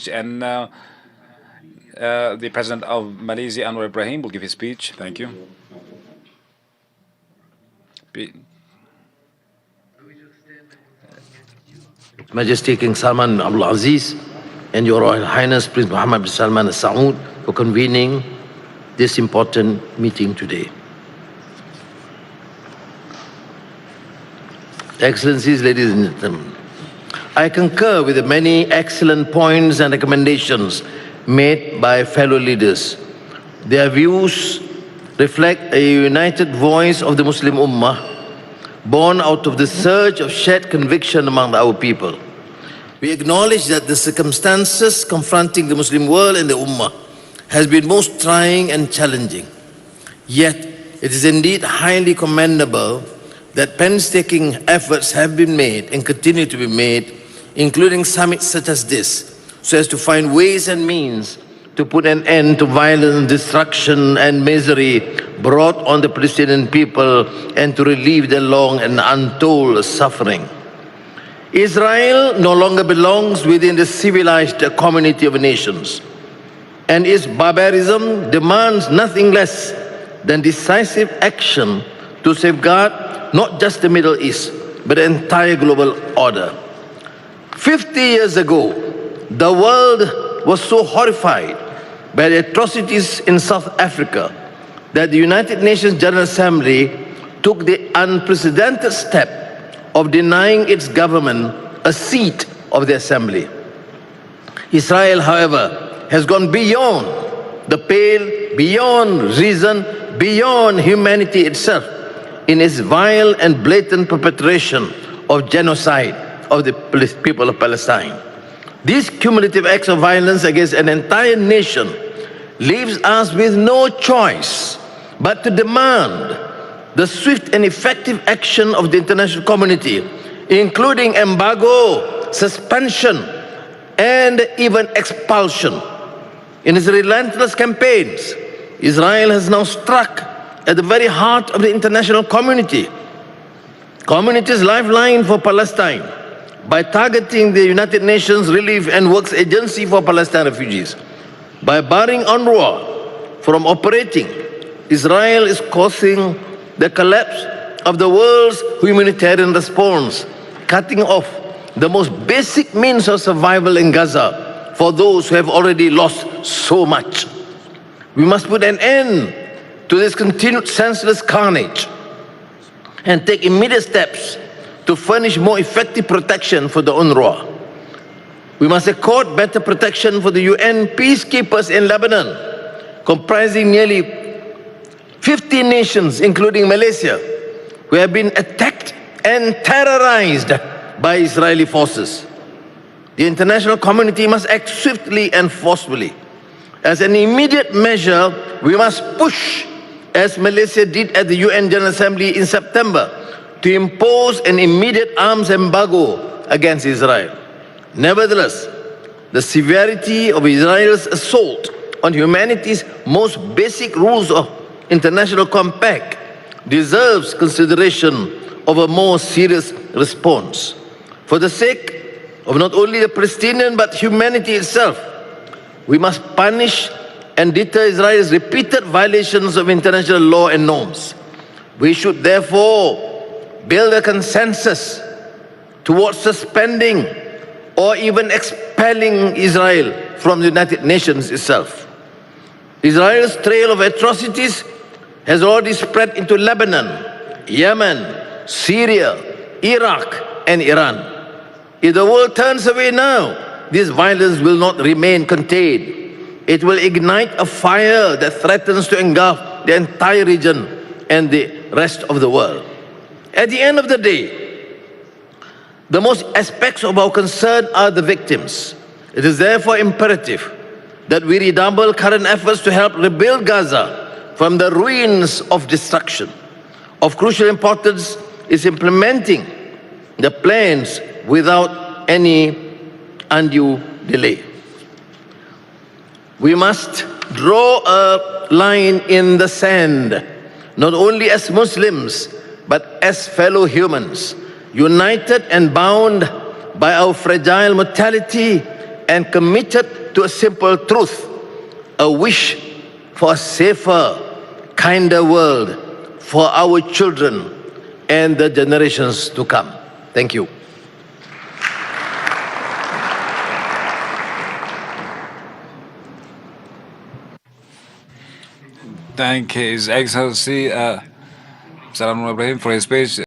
And now the President of Malaysia, Anwar Ibrahim, will give his speech. Thank you. Majesty King Salman Abdul Aziz and Your Royal Highness Prince Muhammad bin Salman Al Saud for convening this important meeting today. Excellencies, ladies and gentlemen, I concur with the many excellent points and recommendations made by fellow leaders. Their views reflect a united voice of the Muslim Ummah, born out of the surge of shared conviction among our people. We acknowledge that the circumstances confronting the Muslim world and the Ummah has been most trying and challenging. Yet, it is indeed highly commendable that painstaking efforts have been made and continue to be made, including summits such as this, so as to find ways and means to put an end to violence, destruction, and misery brought on the Palestinian people and to relieve their long and untold suffering. Israel no longer belongs within the civilized community of nations, and its barbarism demands nothing less than decisive action to safeguard not just the Middle East, but the entire global order. 50 years ago, the world was so horrified by the atrocities in South Africa that the United Nations General Assembly took the unprecedented step of denying its government a seat of the assembly. Israel, however, has gone beyond the pale, beyond reason, beyond humanity itself in its vile and blatant perpetration of genocide of the people of Palestine. These cumulative acts of violence against an entire nation leaves us with no choice but to demand the swift and effective action of the international community, including embargo, suspension, and even expulsion. In its relentless campaigns, Israel has now struck at the very heart of the international community's lifeline for Palestine by targeting the United Nations Relief and Works Agency for Palestine refugees. By barring UNRWA from operating, Israel is causing the collapse of the world's humanitarian response, cutting off the most basic means of survival in Gaza for those who have already lost so much. We must put an end to this continued senseless carnage and take immediate steps to furnish more effective protection for the UNRWA. We must accord better protection for the UN peacekeepers in Lebanon, comprising nearly 50 nations, including Malaysia, who have been attacked and terrorized by Israeli forces. The international community must act swiftly and forcefully. As an immediate measure, we must push, as Malaysia did at the UN General Assembly in September, to impose an immediate arms embargo against Israel. Nevertheless, the severity of Israel's assault on humanity's most basic rules of international compact deserves consideration of a more serious response. For the sake of not only the Palestinian but humanity itself, we must punish and deter Israel's repeated violations of international law and norms. We should therefore build a consensus towards suspending or even expelling Israel from the United Nations itself. Israel's trail of atrocities has already spread into Lebanon, Yemen, Syria, Iraq, and Iran. If the world turns away now, this violence will not remain contained. It will ignite a fire that threatens to engulf the entire region and the rest of the world. At the end of the day, the most aspects of our concern are the victims. It is therefore imperative that we redouble current efforts to help rebuild Gaza from the ruins of destruction. Of crucial importance is implementing the plans without any undue delay. We must draw a line in the sand, not only as Muslims, but as fellow humans, united and bound by our fragile mortality and committed to a simple truth, a wish for a safer, kinder world for our children and the generations to come. Thank you. Thank His Excellency Salam Ibrahim for his speech.